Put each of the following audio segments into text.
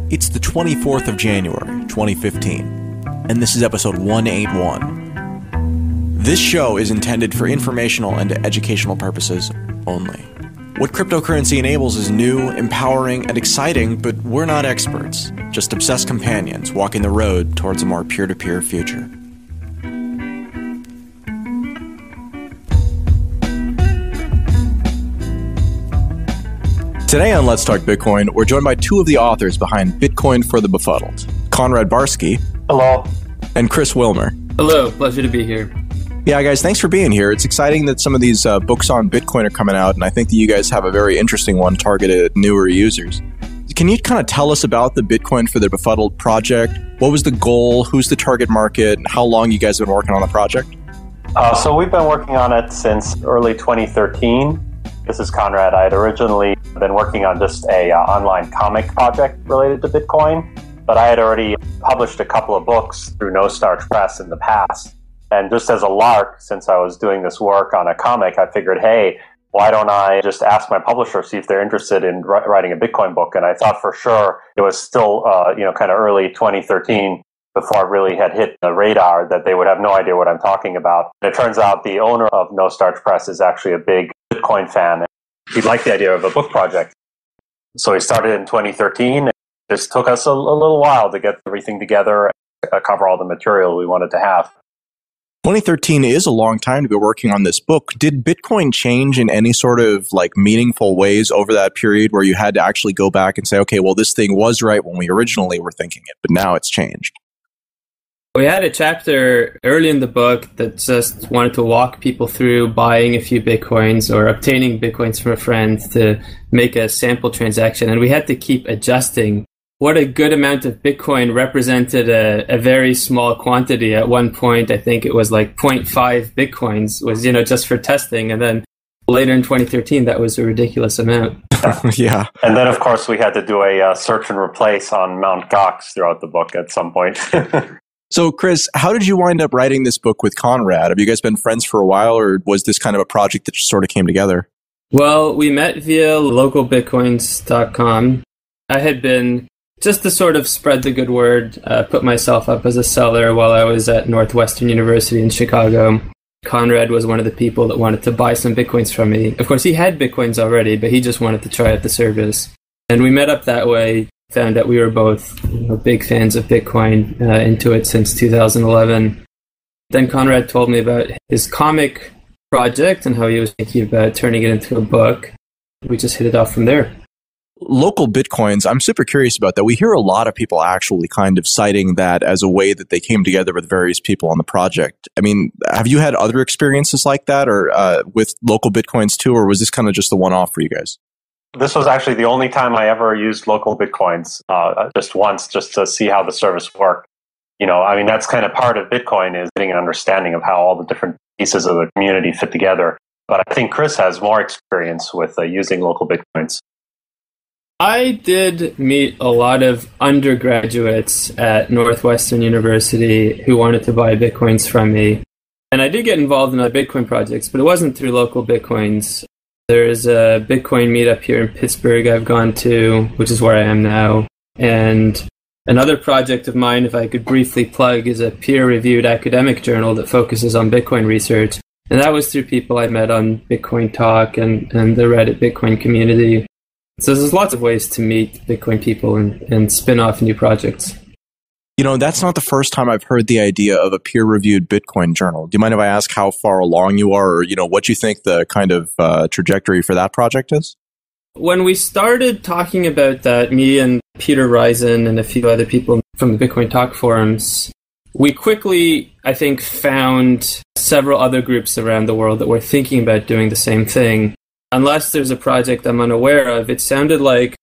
It's the 24th of January, 2015, and this is episode 181. This show is intended for informational and educational purposes only. What cryptocurrency enables is new, empowering, and exciting, but we're not experts, just obsessed companions walking the road towards a more peer-to-peer future. Today on Let's Talk Bitcoin, we're joined by two of the authors behind Bitcoin for the Befuddled, Conrad Barsky. Hello. And Chris Wilmer. Hello, pleasure to be here. Yeah, guys, thanks for being here. It's exciting that some of these books on Bitcoin are coming out, and I think that you guys have a very interesting one targeted at newer users. Can you kind of tell us about the Bitcoin for the Befuddled project? What was the goal? Who's the target market? And how long you guys have been working on the project? So we've been working on it since early 2013. This is Conrad. I had originally been working on just a online comic project related to Bitcoin, but I had already published a couple of books through No Starch Press in the past. And just as a lark, since I was doing this work on a comic, I figured, hey, why don't I just ask my publisher, see if they're interested in writing a Bitcoin book? And I thought for sure it was still, kind of early 2013 before I really had hit the radar that they would have no idea what I'm talking about. And it turns out the owner of No Starch Press is actually a big Bitcoin fan. He liked the idea of a book project. So he started in 2013. It just took us a little while to get everything together, cover all the material we wanted to have. 2013 is a long time to be working on this book. Did Bitcoin change in any sort of meaningful ways over that period where you had to actually go back and say, okay, well, this thing was right when we originally were thinking it, but now it's changed? We had a chapter early in the book that just wanted to walk people through buying a few Bitcoins or obtaining Bitcoins from a friend to make a sample transaction. And we had to keep adjusting what a good amount of Bitcoin represented a very small quantity. At one point, I think it was 0.5 Bitcoins was, just for testing. And then later in 2013, that was a ridiculous amount. Yeah. And then, of course, we had to do a search and replace on Mt. Gox throughout the book at some point. So, Chris, how did you wind up writing this book with Conrad? Have you guys been friends for a while, or was this kind of a project that just sort of came together? Well, we met via localbitcoins.com. I had been, just to sort of spread the good word, put myself up as a seller while I was at Northwestern University in Chicago. Conrad was one of the people that wanted to buy some Bitcoins from me. Of course, he had Bitcoins already, but he just wanted to try out the service. And we met up that way. Found that we were both big fans of Bitcoin, into it since 2011. Then Conrad told me about his comic project and how he was thinking about turning it into a book. We just hit it off from there. Local Bitcoins, I'm super curious about that. We hear a lot of people actually kind of citing that as a way that they came together with various people on the project. I mean, have you had other experiences like that or with local Bitcoins too, or was this kind of just the one-off for you guys? This was actually the only time I ever used local Bitcoins, just once, just to see how the service worked. That's kind of part of Bitcoin is getting an understanding of how all the different pieces of the community fit together. But I think Chris has more experience with using local Bitcoins. I did meet a lot of undergraduates at Northwestern University who wanted to buy Bitcoins from me. And I did get involved in other Bitcoin projects, but it wasn't through local Bitcoins. There's a Bitcoin meetup here in Pittsburgh I've gone to, which is where I am now. And another project of mine, if I could briefly plug, is a peer-reviewed academic journal that focuses on Bitcoin research. And that was through people I met on Bitcoin Talk and the Reddit Bitcoin community. So there's lots of ways to meet Bitcoin people and spin off new projects. That's not the first time I've heard the idea of a peer-reviewed Bitcoin journal. Do you mind if I ask how far along you are or, what you think the kind of trajectory for that project is? When we started talking about that, me and Peter Risen and a few other people from the Bitcoin Talk forums, we quickly, I think, found several other groups around the world that were thinking about doing the same thing. Unless there's a project I'm unaware of, it sounded like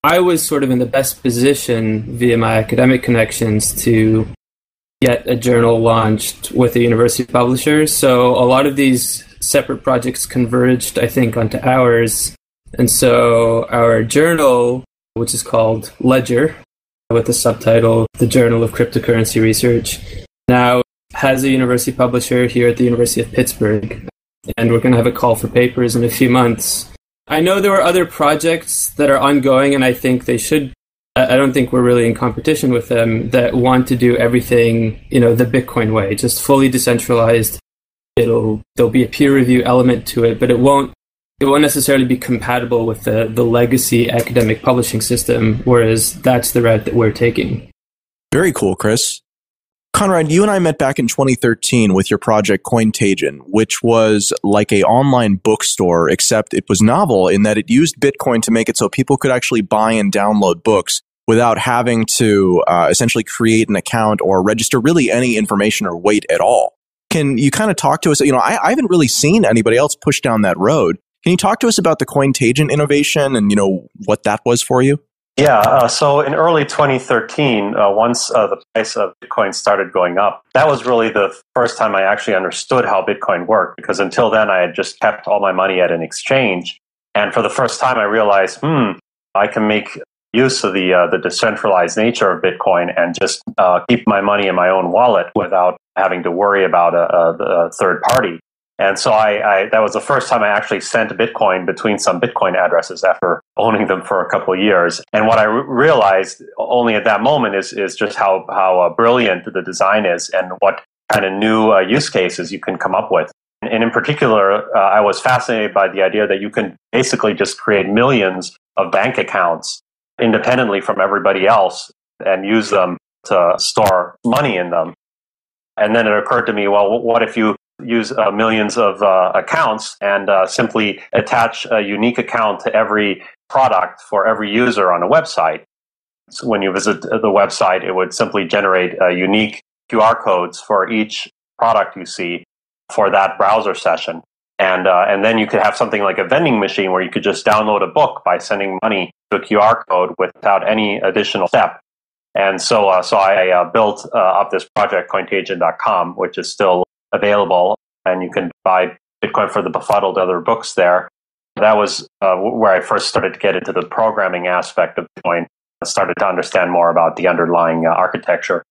I was sort of in the best position via my academic connections to get a journal launched with a university publisher. So a lot of these separate projects converged, I think, onto ours. And so our journal, which is called Ledger, with the subtitle, The Journal of Cryptocurrency Research, now has a university publisher here at the University of Pittsburgh. And we're going to have a call for papers in a few months. I know there are other projects that are ongoing, and I think they should I don't think we're really in competition with them, that want to do everything, the Bitcoin way, just fully decentralized. There'll be a peer review element to it, but it won't necessarily be compatible with the legacy academic publishing system, whereas that's the route that we're taking. Very cool, Chris. Conrad, you and I met back in 2013 with your project Cointagion, which was like an online bookstore, except it was novel in that it used Bitcoin to make it so people could actually buy and download books without having to essentially create an account or register really any information or wait at all. Can you kind of talk to us? I haven't really seen anybody else push down that road. Can you talk to us about the Cointagion innovation and, what that was for you? Yeah, so in early 2013, once the price of Bitcoin started going up, that was really the first time I actually understood how Bitcoin worked, because until then I had just kept all my money at an exchange. And for the first time I realized, I can make use of the decentralized nature of Bitcoin and just keep my money in my own wallet without having to worry about a third party. And so that was the first time I actually sent Bitcoin between some Bitcoin addresses after owning them for a couple of years. And what I realized only at that moment is just how brilliant the design is and what kind of new use cases you can come up with. And in particular, I was fascinated by the idea that you can basically just create millions of bank accounts independently from everybody else and use them to store money in them. And then it occurred to me, well, what if you use millions of accounts and simply attach a unique account to every product for every user on a website? So when you visit the website, it would simply generate unique QR codes for each product you see for that browser session. And then you could have something like a vending machine where you could just download a book by sending money to a QR code without any additional step. And so I built up this project, Cointagion.com, which is still available, and you can buy Bitcoin for the Befuddled, other books there. That was where I first started to get into the programming aspect of Bitcoin. I started to understand more about the underlying architecture.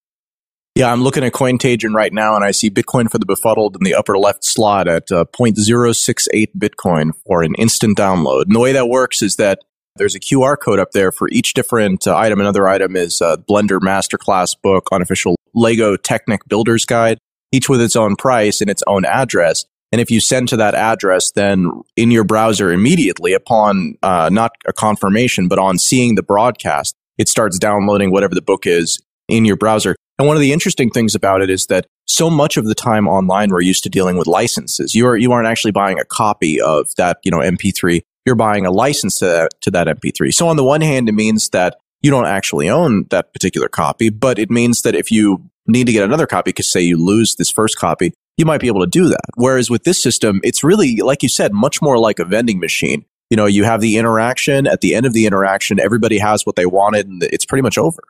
Yeah, I'm looking at Cointagion right now, and I see Bitcoin for the Befuddled in the upper left slot at 0.068 Bitcoin for an instant download. And the way that works is that there's a QR code up there for each different item. Another item is Blender Masterclass book, unofficial Lego Technic Builder's Guide, each with its own price and its own address. And if you send to that address, then in your browser immediately upon not a confirmation, but on seeing the broadcast, it starts downloading whatever the book is in your browser. And one of the interesting things about it is that so much of the time online we're used to dealing with licenses. You aren't actually buying a copy of that MP3. You're buying a license to that MP3. So on the one hand, it means that you don't actually own that particular copy, but it means that if you need to get another copy, because say you lose this first copy, you might be able to do that. Whereas with this system, it's really, like you said, much more like a vending machine. You have the interaction. At the end of the interaction, everybody has what they wanted, and it's pretty much over.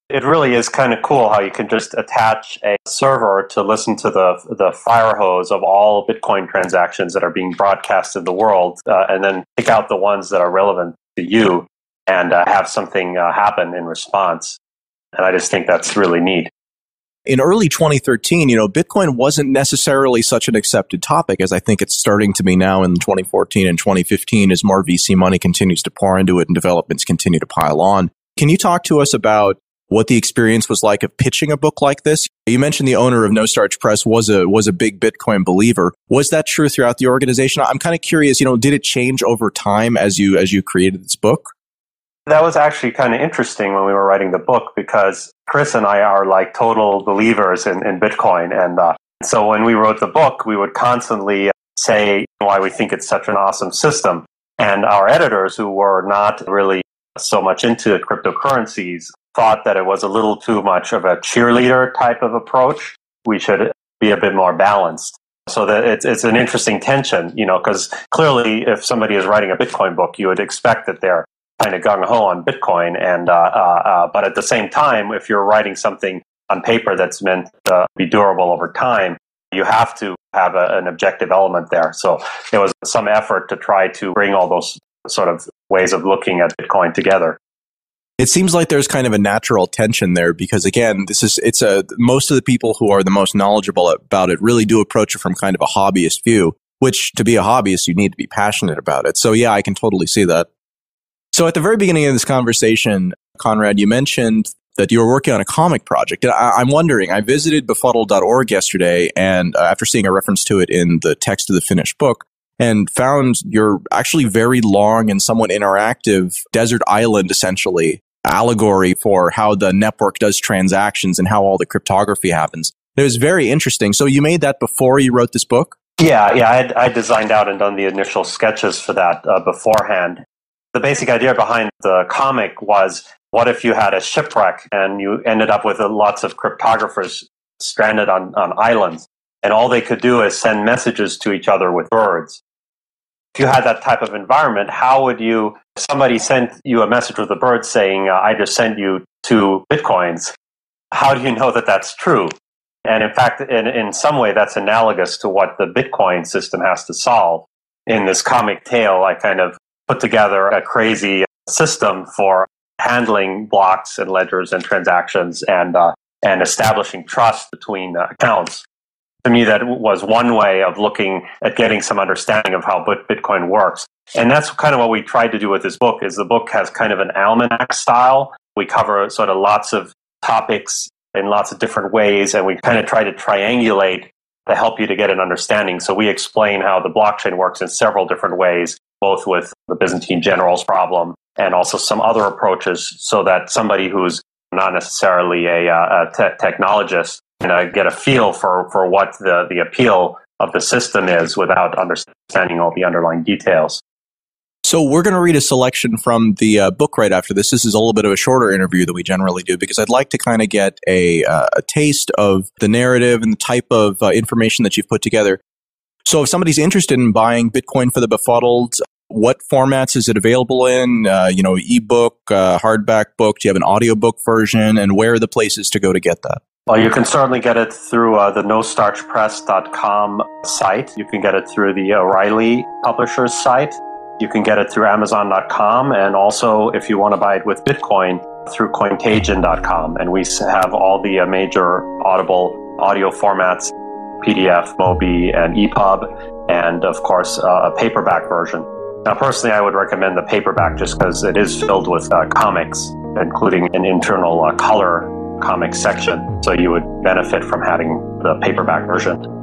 It really is kind of cool how you can just attach a server to listen to the fire hose of all Bitcoin transactions that are being broadcast in the world, and then pick out the ones that are relevant to you and have something happen in response. And I just think that's really neat. In early 2013, Bitcoin wasn't necessarily such an accepted topic as I think it's starting to be now in 2014 and 2015 as more VC money continues to pour into it and developments continue to pile on. Can you talk to us about what the experience was like of pitching a book like this? You mentioned the owner of No Starch Press was a big Bitcoin believer. Was that true throughout the organization? I'm kind of curious, did it change over time as you created this book? That was actually kind of interesting when we were writing the book, because Chris and I are like total believers in Bitcoin. And so when we wrote the book, we would constantly say why we think it's such an awesome system. And our editors, who were not really so much into cryptocurrencies, thought that it was a little too much of a cheerleader type of approach. We should be a bit more balanced. So that it's an interesting tension, because clearly if somebody is writing a Bitcoin book, you would expect that they're kind of gung-ho on Bitcoin. And but at the same time, if you're writing something on paper that's meant to be durable over time, you have to have an objective element there. So there was some effort to try to bring all those sort of ways of looking at Bitcoin together. It seems like there's kind of a natural tension there because, again, most of the people who are the most knowledgeable about it really do approach it from kind of a hobbyist view, which to be a hobbyist, you need to be passionate about it. So yeah, I can totally see that. So at the very beginning of this conversation, Conrad, you mentioned that you were working on a comic project. And I'm wondering, I visited befuddled.org yesterday, and after seeing a reference to it in the text of the finished book, and found your actually very long and somewhat interactive desert island, essentially, allegory for how the network does transactions and how all the cryptography happens. It was very interesting. So you made that before you wrote this book? Yeah. I designed out and done the initial sketches for that beforehand. The basic idea behind the comic was, what if you had a shipwreck and you ended up with lots of cryptographers stranded on islands, and all they could do is send messages to each other with birds? If you had that type of environment, how would you, if somebody sent you a message with a bird saying, I just sent you 2 Bitcoins, how do you know that that's true? And in fact, in some way, that's analogous to what the Bitcoin system has to solve. In this comic tale, I kind of put together a crazy system for handling blocks and ledgers and transactions and establishing trust between accounts. To me, that was one way of looking at getting some understanding of how Bitcoin works. And that's kind of what we tried to do with this book, is the book has kind of an almanac style. We cover sort of lots of topics in lots of different ways, and we kind of try to triangulate to help you to get an understanding. So we explain how the blockchain works in several different ways, both with the Byzantine generals problem and also some other approaches, so that somebody who's not necessarily a technologist can get a feel for what the appeal of the system is without understanding all the underlying details. So we're going to read a selection from the book right after this. This is a little bit of a shorter interview than we generally do, because I'd like to kind of get a taste of the narrative and the type of information that you've put together. So if somebody's interested in buying Bitcoin for the Befuddled, what formats is it available in? Ebook, hardback book? Do you have an audiobook version? And where are the places to go to get that? Well, you can certainly get it through the nostarchpress.com site. You can get it through the O'Reilly Publishers site. You can get it through Amazon.com. And also, if you want to buy it with Bitcoin, through Cointagion.com. And we have all the major Audible audio formats, PDF, Mobi, and EPUB, and of course, a paperback version. Now, personally, I would recommend the paperback just because it is filled with comics, including an internal color comic section. So you would benefit from having the paperback version.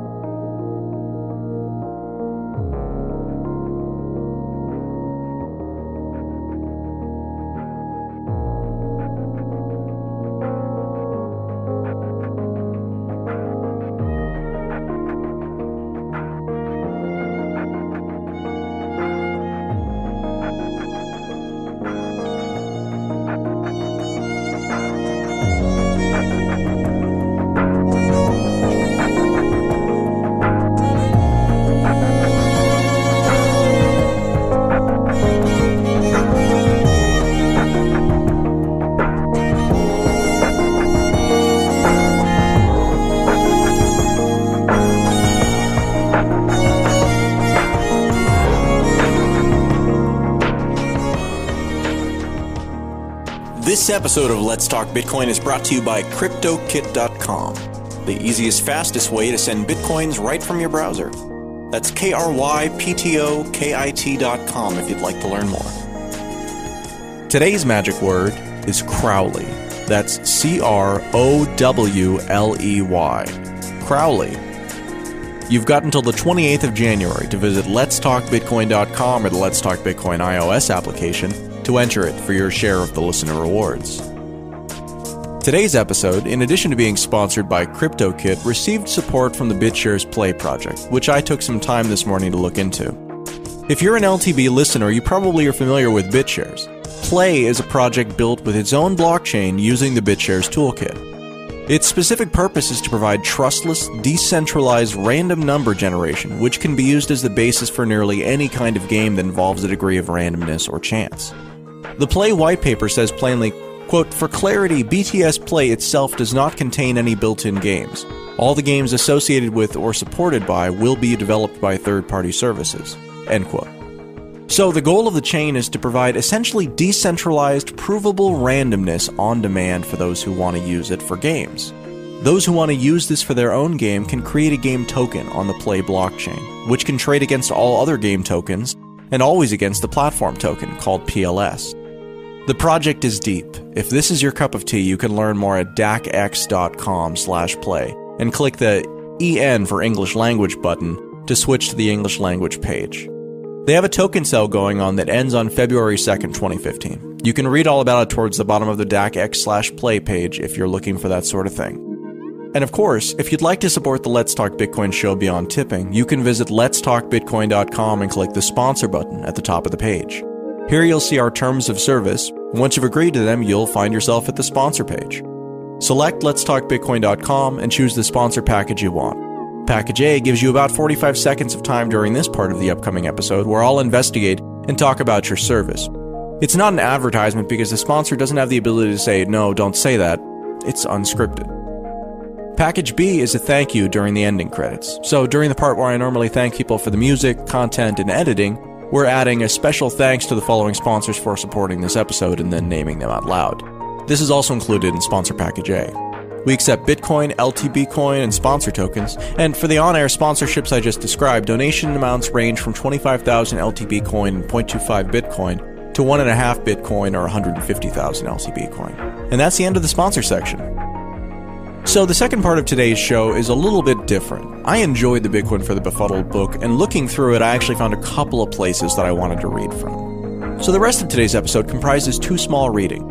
This episode of Let's Talk Bitcoin is brought to you by CryptoKit.com, the easiest, fastest way to send Bitcoins right from your browser. That's KryptoKit.com if you'd like to learn more. Today's magic word is Crowley. That's Crowley. Crowley. You've got until the 28th of January to visit letstalkbitcoin.com or the Let's Talk Bitcoin iOS application to enter it for your share of the listener rewards. Today's episode, in addition to being sponsored by CryptoKit, received support from the BitShares Play project, which I took some time this morning to look into. If you're an LTB listener, you probably are familiar with BitShares. Play is a project built with its own blockchain using the BitShares toolkit. Its specific purpose is to provide trustless, decentralized random number generation, which can be used as the basis for nearly any kind of game that involves a degree of randomness or chance. The Play white paper says plainly, quote, "For clarity, BTS Play itself does not contain any built-in games. All the games associated with or supported by will be developed by third-party services," end quote. So the goal of the chain is to provide essentially decentralized, provable randomness on demand for those who want to use it for games. Those who want to use this for their own game can create a game token on the Play blockchain, which can trade against all other game tokens and always against the platform token called PLS. The project is deep. If this is your cup of tea, you can learn more at dacx.com/play and click the EN for English language button to switch to the English language page. They have a token sale going on that ends on February 2nd, 2015. You can read all about it towards the bottom of the DACX/play page if you're looking for that sort of thing. And of course, if you'd like to support the Let's Talk Bitcoin show beyond tipping, you can visit letstalkbitcoin.com and click the sponsor button at the top of the page. Here you'll see our terms of service. Once you've agreed to them, you'll find yourself at the sponsor page. Select letstalkbitcoin.com and choose the sponsor package you want. Package A gives you about 45 seconds of time during this part of the upcoming episode where I'll investigate and talk about your service. It's not an advertisement because the sponsor doesn't have the ability to say, no, don't say that. It's unscripted. Package B is a thank you during the ending credits. So during the part where I normally thank people for the music, content, and editing, we're adding a special thanks to the following sponsors for supporting this episode and then naming them out loud. This is also included in Sponsor Package A. We accept Bitcoin, LTB coin, and sponsor tokens, and for the on-air sponsorships I just described, donation amounts range from 25,000 LTB coin and 0.25 Bitcoin to 1.5 Bitcoin or 150,000 LTB coin. And that's the end of the sponsor section. So the second part of today's show is a little bit different. I enjoyed the Bitcoin for the Befuddled book, and looking through it, I actually found a couple of places that I wanted to read from. So the rest of today's episode comprises two small reading.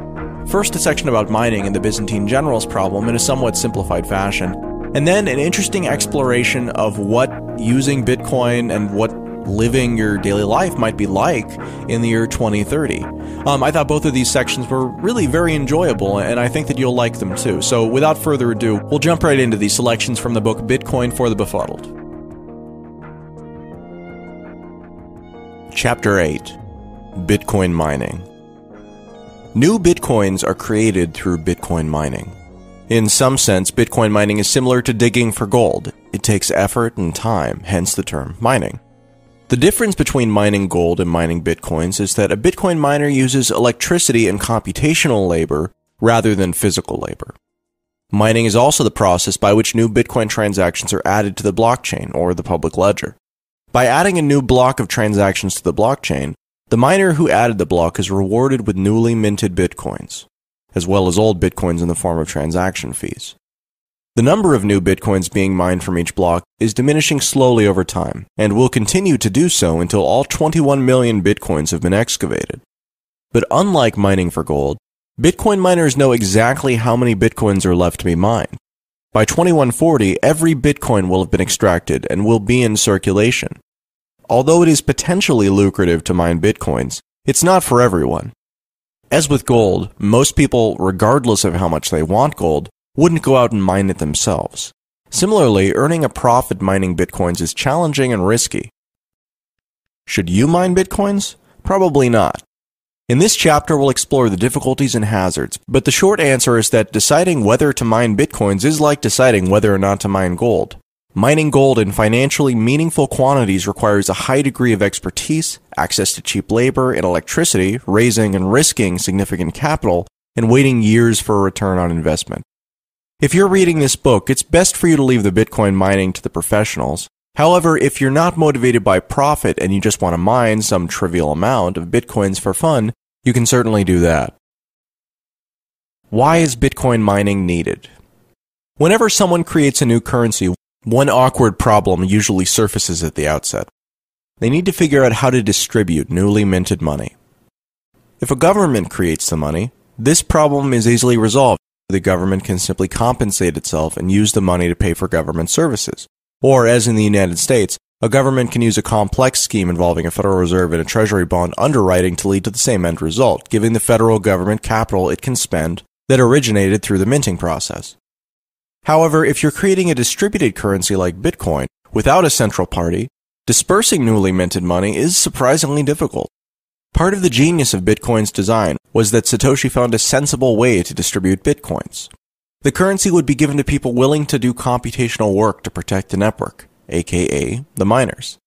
First, a section about mining and the Byzantine generals problem in a somewhat simplified fashion, and then an interesting exploration of what using Bitcoin and what living your daily life might be like in the year 2030. I thought both of these sections were really very enjoyable, and I think that you'll like them too. So without further ado, we'll jump right into these selections from the book Bitcoin for the Befuddled. Chapter 8. Bitcoin Mining. New Bitcoins are created through Bitcoin mining. In some sense, Bitcoin mining is similar to digging for gold. It takes effort and time, hence the term mining. The difference between mining gold and mining Bitcoins is that a Bitcoin miner uses electricity and computational labor rather than physical labor. Mining is also the process by which new Bitcoin transactions are added to the blockchain, or the public ledger. By adding a new block of transactions to the blockchain, the miner who added the block is rewarded with newly minted Bitcoins, as well as old Bitcoins in the form of transaction fees. The number of new Bitcoins being mined from each block is diminishing slowly over time, and will continue to do so until all 21 million Bitcoins have been excavated. But unlike mining for gold, Bitcoin miners know exactly how many Bitcoins are left to be mined. By 2140, every Bitcoin will have been extracted and will be in circulation. Although it is potentially lucrative to mine Bitcoins, it's not for everyone. As with gold, most people, regardless of how much they want gold, wouldn't go out and mine it themselves. Similarly, earning a profit mining Bitcoins is challenging and risky. Should you mine Bitcoins? Probably not. In this chapter, we'll explore the difficulties and hazards, but the short answer is that deciding whether to mine Bitcoins is like deciding whether or not to mine gold. Mining gold in financially meaningful quantities requires a high degree of expertise, access to cheap labor and electricity, raising and risking significant capital, and waiting years for a return on investment. If you're reading this book, it's best for you to leave the Bitcoin mining to the professionals. However, if you're not motivated by profit and you just want to mine some trivial amount of Bitcoins for fun, you can certainly do that. Why is Bitcoin mining needed? Whenever someone creates a new currency, one awkward problem usually surfaces at the outset. They need to figure out how to distribute newly minted money. If a government creates the money, this problem is easily resolved. The government can simply compensate itself and use the money to pay for government services. Or, as in the United States, a government can use a complex scheme involving a Federal Reserve and a Treasury bond underwriting to lead to the same end result, giving the federal government capital it can spend that originated through the minting process. However, if you're creating a distributed currency like Bitcoin without a central party, dispersing newly minted money is surprisingly difficult. Part of the genius of Bitcoin's design was that Satoshi found a sensible way to distribute Bitcoins. The currency would be given to people willing to do computational work to protect the network, aka the miners.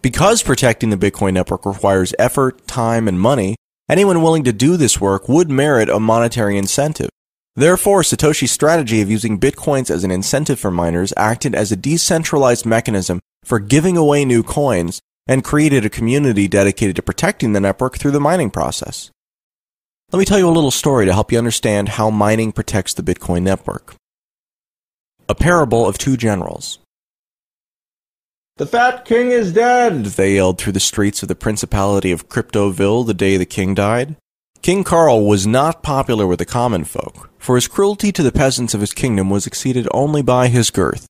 Because protecting the Bitcoin network requires effort, time, and money, anyone willing to do this work would merit a monetary incentive. Therefore, Satoshi's strategy of using Bitcoins as an incentive for miners acted as a decentralized mechanism for giving away new coins and created a community dedicated to protecting the network through the mining process. Let me tell you a little story to help you understand how mining protects the Bitcoin network. A parable of two generals. "The fat king is dead," they yelled through the streets of the Principality of Cryptoville the day the king died. King Carl was not popular with the common folk, for his cruelty to the peasants of his kingdom was exceeded only by his girth.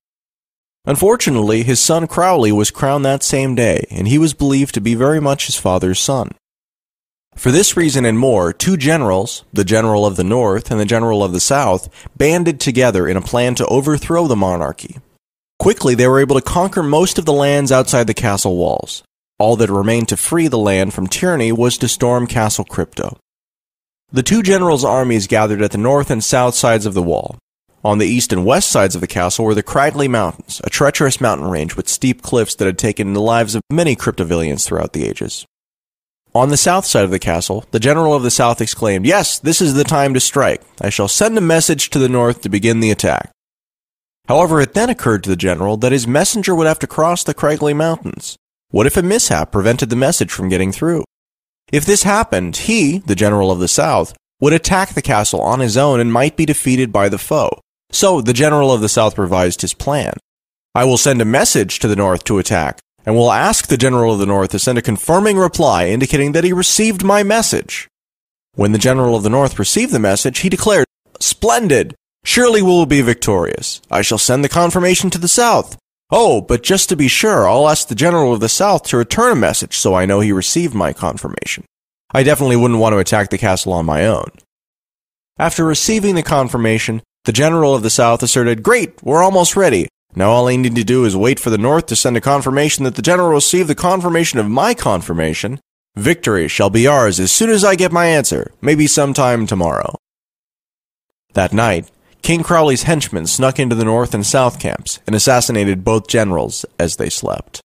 Unfortunately, his son Crowley was crowned that same day, and he was believed to be very much his father's son. For this reason and more, two generals, the general of the North and the general of the South, banded together in a plan to overthrow the monarchy. Quickly, they were able to conquer most of the lands outside the castle walls. All that remained to free the land from tyranny was to storm Castle Crypto. The two generals' armies gathered at the north and south sides of the wall. On the east and west sides of the castle were the Craggley Mountains, a treacherous mountain range with steep cliffs that had taken the lives of many Cryptovillians throughout the ages. On the south side of the castle, the general of the south exclaimed, "Yes, this is the time to strike. I shall send a message to the north to begin the attack." However, it then occurred to the general that his messenger would have to cross the Craggley Mountains. What if a mishap prevented the message from getting through? If this happened, he, the general of the south, would attack the castle on his own and might be defeated by the foe. So the general of the south revised his plan. "I will send a message to the north to attack, and will ask the general of the north to send a confirming reply indicating that he received my message." When the general of the north received the message, he declared, "Splendid! Surely we will be victorious. I shall send the confirmation to the south. Oh, but just to be sure, I'll ask the general of the south to return a message so I know he received my confirmation. I definitely wouldn't want to attack the castle on my own." After receiving the confirmation, the general of the south asserted, "Great, we're almost ready. Now all I need to do is wait for the north to send a confirmation that the general received the confirmation of my confirmation. Victory shall be ours as soon as I get my answer, maybe sometime tomorrow." That night, King Crowley's henchmen snuck into the north and south camps and assassinated both generals as they slept.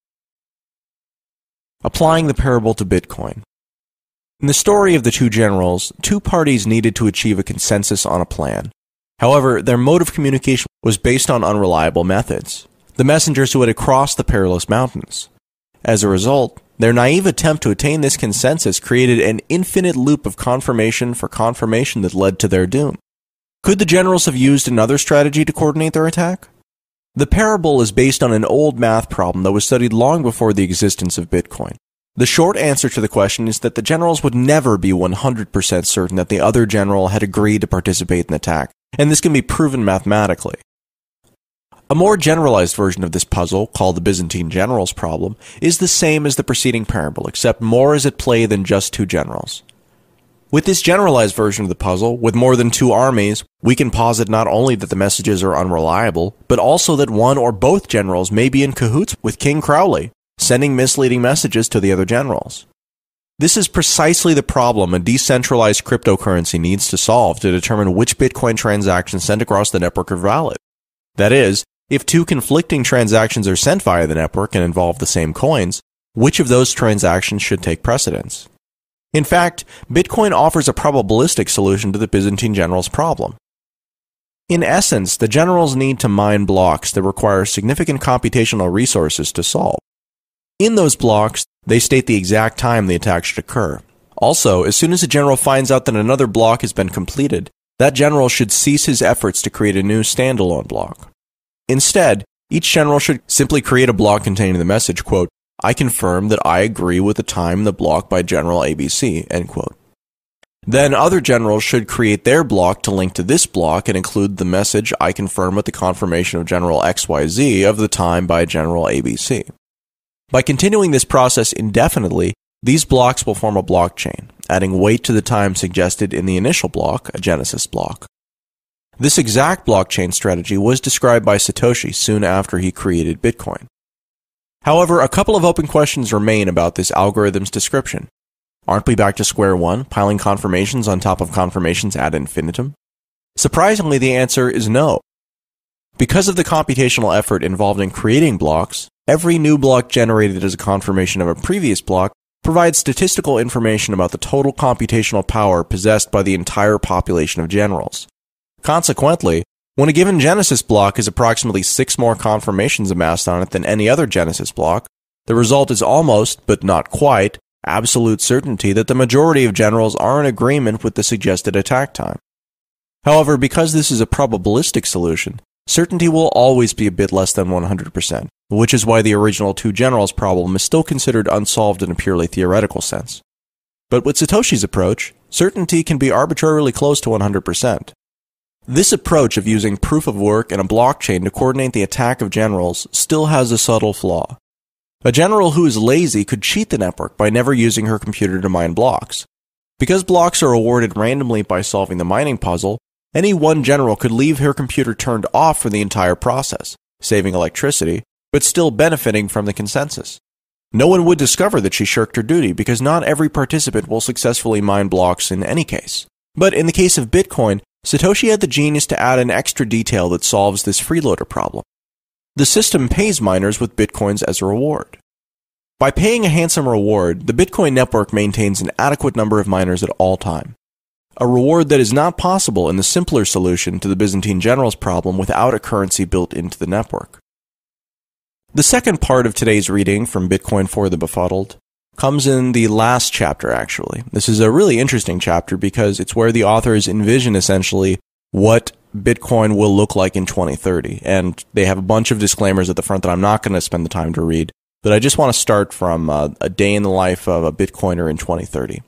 Applying the parable to Bitcoin. In the story of the two generals, two parties needed to achieve a consensus on a plan. However, their mode of communication was based on unreliable methods, the messengers who had crossed the perilous mountains. As a result, their naive attempt to attain this consensus created an infinite loop of confirmation for confirmation that led to their doom. Could the generals have used another strategy to coordinate their attack? The parable is based on an old math problem that was studied long before the existence of Bitcoin. The short answer to the question is that the generals would never be 100% certain that the other general had agreed to participate in the attack, and this can be proven mathematically. A more generalized version of this puzzle, called the Byzantine generals problem, is the same as the preceding parable, except more is at play than just two generals. With this generalized version of the puzzle, with more than two armies, we can posit not only that the messages are unreliable, but also that one or both generals may be in cahoots with King Crowley, sending misleading messages to the other generals. This is precisely the problem a decentralized cryptocurrency needs to solve to determine which Bitcoin transactions sent across the network are valid. That is, if two conflicting transactions are sent via the network and involve the same coins, which of those transactions should take precedence? In fact, Bitcoin offers a probabilistic solution to the Byzantine generals' problem. In essence, the generals need to mine blocks that require significant computational resources to solve. In those blocks, they state the exact time the attack should occur. Also, as soon as a general finds out that another block has been completed, that general should cease his efforts to create a new standalone block. Instead, each general should simply create a block containing the message, quote, "I confirm that I agree with the time in the block by General ABC," end quote. Then other generals should create their block to link to this block and include the message, "I confirm with the confirmation of General XYZ of the time by General ABC." By continuing this process indefinitely, these blocks will form a blockchain, adding weight to the time suggested in the initial block, a genesis block. This exact blockchain strategy was described by Satoshi soon after he created Bitcoin. However, a couple of open questions remain about this algorithm's description. Aren't we back to square one, piling confirmations on top of confirmations ad infinitum? Surprisingly, the answer is no. Because of the computational effort involved in creating blocks, every new block generated as a confirmation of a previous block provides statistical information about the total computational power possessed by the entire population of generals. Consequently, when a given genesis block has approximately 6 more confirmations amassed on it than any other genesis block, the result is almost, but not quite, absolute certainty that the majority of generals are in agreement with the suggested attack time. However, because this is a probabilistic solution, certainty will always be a bit less than 100%, which is why the original two generals problem is still considered unsolved in a purely theoretical sense. But with Satoshi's approach, certainty can be arbitrarily close to 100%. This approach of using proof of work and a blockchain to coordinate the attack of generals still has a subtle flaw. A general who is lazy could cheat the network by never using her computer to mine blocks. Because blocks are awarded randomly by solving the mining puzzle, any one general could leave her computer turned off for the entire process, saving electricity, but still benefiting from the consensus. No one would discover that she shirked her duty because not every participant will successfully mine blocks in any case. But in the case of Bitcoin, Satoshi had the genius to add an extra detail that solves this freeloader problem. The system pays miners with Bitcoins as a reward. By paying a handsome reward, the Bitcoin network maintains an adequate number of miners at all time. A reward that is not possible in the simpler solution to the Byzantine generals problem without a currency built into the network. The second part of today's reading from Bitcoin for the Befuddled comes in the last chapter, actually. This is a really interesting chapter because it's where the authors envision essentially what Bitcoin will look like in 2030. And they have a bunch of disclaimers at the front that I'm not going to spend the time to read, but I just want to start from a day in the life of a Bitcoiner in 2030.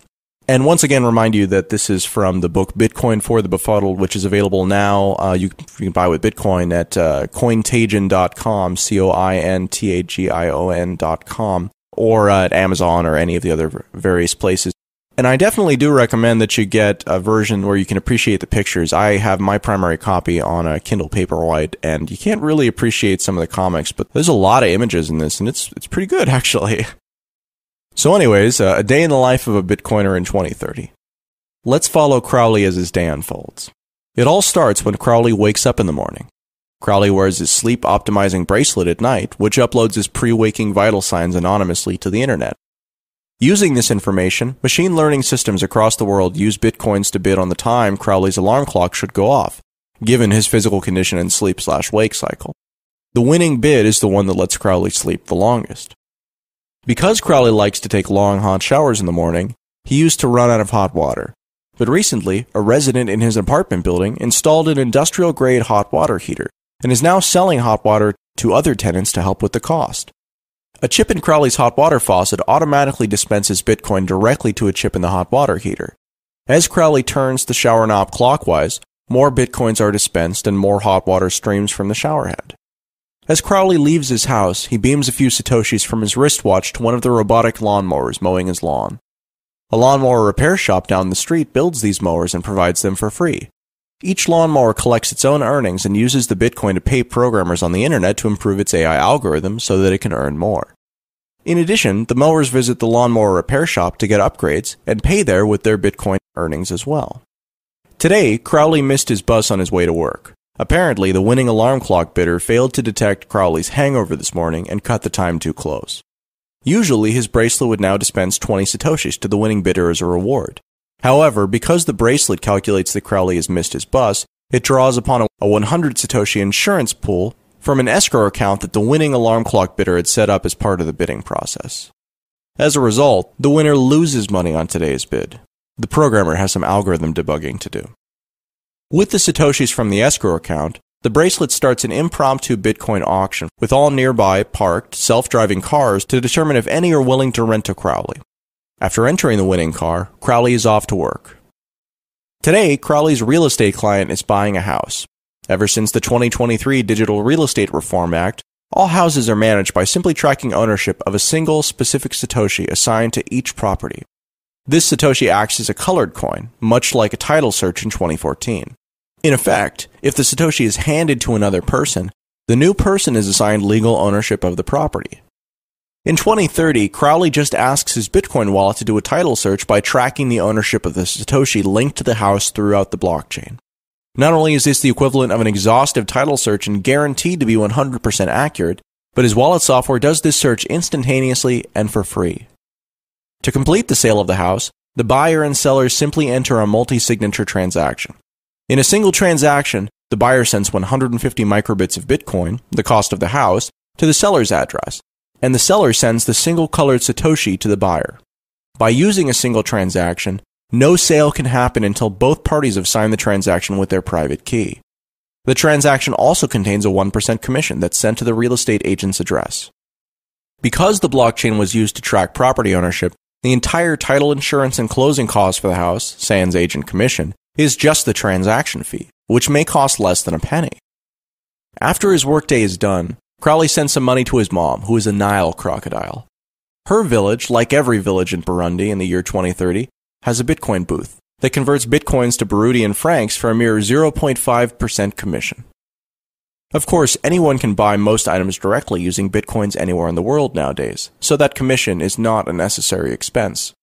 And once again, remind you that this is from the book Bitcoin for the Befuddled, which is available now. You can buy with Bitcoin at cointagion.com, cointagion.com, or at Amazon or any of the other various places. And I definitely do recommend that you get a version where you can appreciate the pictures. I have my primary copy on a Kindle Paperwhite, and you can't really appreciate some of the comics, but there's a lot of images in this, and it's pretty good, actually. So anyways, a day in the life of a Bitcoiner in 2030. Let's follow Crowley as his day unfolds. It all starts when Crowley wakes up in the morning. Crowley wears his sleep-optimizing bracelet at night, which uploads his pre-waking vital signs anonymously to the internet. Using this information, machine learning systems across the world use Bitcoins to bid on the time Crowley's alarm clock should go off, given his physical condition and sleep/wake cycle. The winning bid is the one that lets Crowley sleep the longest. Because Crowley likes to take long hot showers in the morning, he used to run out of hot water. But recently, a resident in his apartment building installed an industrial-grade hot water heater and is now selling hot water to other tenants to help with the cost. A chip in Crowley's hot water faucet automatically dispenses Bitcoin directly to a chip in the hot water heater. As Crowley turns the shower knob clockwise, more Bitcoins are dispensed and more hot water streams from the showerhead. As Crowley leaves his house, he beams a few Satoshis from his wristwatch to one of the robotic lawnmowers mowing his lawn. A lawnmower repair shop down the street builds these mowers and provides them for free. Each lawnmower collects its own earnings and uses the Bitcoin to pay programmers on the internet to improve its AI algorithm so that it can earn more. In addition, the mowers visit the lawnmower repair shop to get upgrades and pay there with their Bitcoin earnings as well. Today, Crowley missed his bus on his way to work. Apparently, the winning alarm clock bidder failed to detect Crowley's hangover this morning and cut the time too close. Usually, his bracelet would now dispense 20 Satoshis to the winning bidder as a reward. However, because the bracelet calculates that Crowley has missed his bus, it draws upon a 100 Satoshi insurance pool from an escrow account that the winning alarm clock bidder had set up as part of the bidding process. As a result, the winner loses money on today's bid. The programmer has some algorithm debugging to do. With the Satoshis from the escrow account, the bracelet starts an impromptu Bitcoin auction with all nearby, parked, self-driving cars to determine if any are willing to rent to Crowley. After entering the winning car, Crowley is off to work. Today, Crowley's real estate client is buying a house. Ever since the 2023 Digital Real Estate Reform Act, all houses are managed by simply tracking ownership of a single specific Satoshi assigned to each property. This Satoshi acts as a colored coin, much like a title search in 2014. In effect, if the Satoshi is handed to another person, the new person is assigned legal ownership of the property. In 2030, Crowley just asks his Bitcoin wallet to do a title search by tracking the ownership of the Satoshi linked to the house throughout the blockchain. Not only is this the equivalent of an exhaustive title search and guaranteed to be 100% accurate, but his wallet software does this search instantaneously and for free. To complete the sale of the house, the buyer and seller simply enter a multi-signature transaction. In a single transaction, the buyer sends 150 microbits of Bitcoin, the cost of the house, to the seller's address, and the seller sends the single-colored Satoshi to the buyer. By using a single transaction, no sale can happen until both parties have signed the transaction with their private key. The transaction also contains a 1% commission that's sent to the real estate agent's address. Because the blockchain was used to track property ownership, the entire title insurance and closing costs for the house, sans agent commission, is just the transaction fee, which may cost less than a penny. After his workday is done, Crowley sends some money to his mom, who is a Nile crocodile. Her village, like every village in Burundi in the year 2030, has a Bitcoin booth that converts Bitcoins to Burundian francs for a mere 0.5% commission. Of course, anyone can buy most items directly using Bitcoins anywhere in the world nowadays, so that commission is not a necessary expense.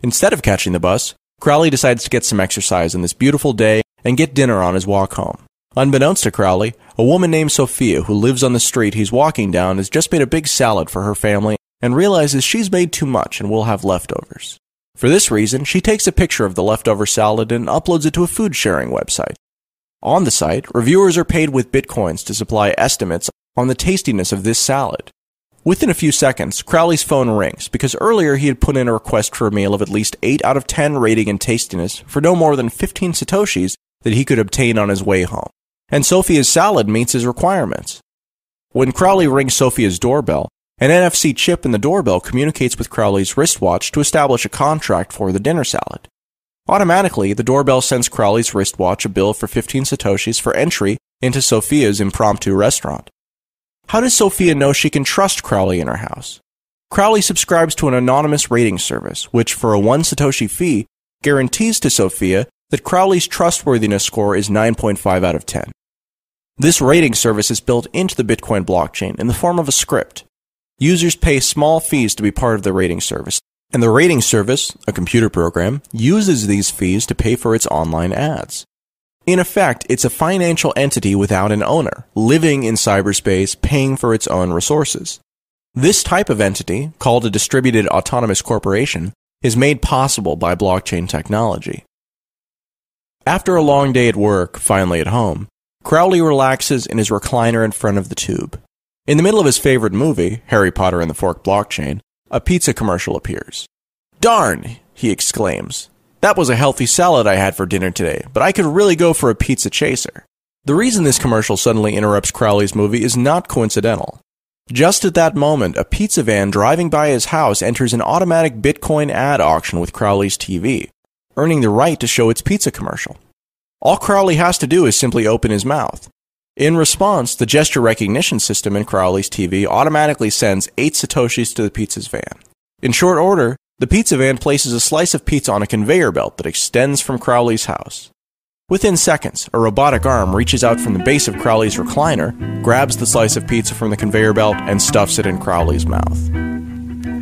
Instead of catching the bus, Crowley decides to get some exercise on this beautiful day and get dinner on his walk home. Unbeknownst to Crowley, a woman named Sophia who lives on the street he's walking down has just made a big salad for her family and realizes she's made too much and will have leftovers. For this reason, she takes a picture of the leftover salad and uploads it to a food sharing website. On the site, reviewers are paid with Bitcoins to supply estimates on the tastiness of this salad. Within a few seconds, Crowley's phone rings because earlier he had put in a request for a meal of at least 8 out of 10 rating and tastiness for no more than 15 satoshis that he could obtain on his way home. And Sophia's salad meets his requirements. When Crowley rings Sophia's doorbell, an NFC chip in the doorbell communicates with Crowley's wristwatch to establish a contract for the dinner salad. Automatically, the doorbell sends Crowley's wristwatch a bill for 15 satoshis for entry into Sophia's impromptu restaurant. How does Sophia know she can trust Crowley in her house? Crowley subscribes to an anonymous rating service, which for a 1 satoshi fee, guarantees to Sophia that Crowley's trustworthiness score is 9.5 out of 10. This rating service is built into the Bitcoin blockchain in the form of a script. Users pay small fees to be part of the rating service, and the rating service, a computer program, uses these fees to pay for its online ads. In effect, it's a financial entity without an owner, living in cyberspace, paying for its own resources. This type of entity, called a distributed autonomous corporation, is made possible by blockchain technology. After a long day at work, finally at home, Crowley relaxes in his recliner in front of the tube. In the middle of his favorite movie, Harry Potter and the Forked Blockchain, a pizza commercial appears. "Darn!" he exclaims. "That was a healthy salad I had for dinner today, but I could really go for a pizza chaser." The reason this commercial suddenly interrupts Crowley's movie is not coincidental. Just at that moment, a pizza van driving by his house enters an automatic Bitcoin ad auction with Crowley's TV, earning the right to show its pizza commercial. All Crowley has to do is simply open his mouth. In response, the gesture recognition system in Crowley's TV automatically sends 8 satoshis to the pizza's van. In short order, the pizza van places a slice of pizza on a conveyor belt that extends from Crowley's house. Within seconds, a robotic arm reaches out from the base of Crowley's recliner, grabs the slice of pizza from the conveyor belt, and stuffs it in Crowley's mouth.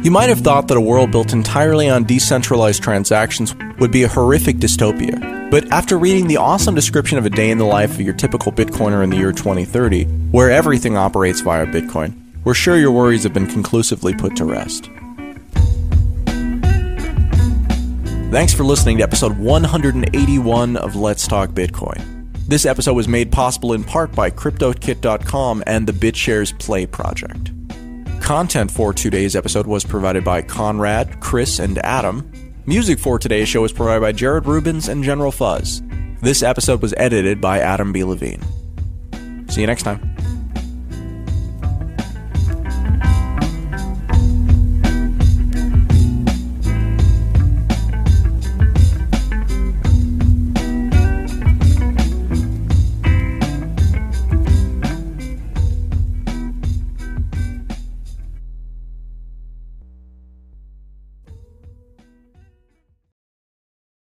You might have thought that a world built entirely on decentralized transactions would be a horrific dystopia. But after reading the awesome description of a day in the life of your typical Bitcoiner in the year 2030, where everything operates via Bitcoin, we're sure your worries have been conclusively put to rest. Thanks for listening to episode 181 of Let's Talk Bitcoin. This episode was made possible in part by CryptoKit.com and the BitShares Play project. Content for today's episode was provided by Conrad, Chris, and Adam. Music for today's show was provided by Jared Rubens and General Fuzz. This episode was edited by Adam B. Levine. See you next time.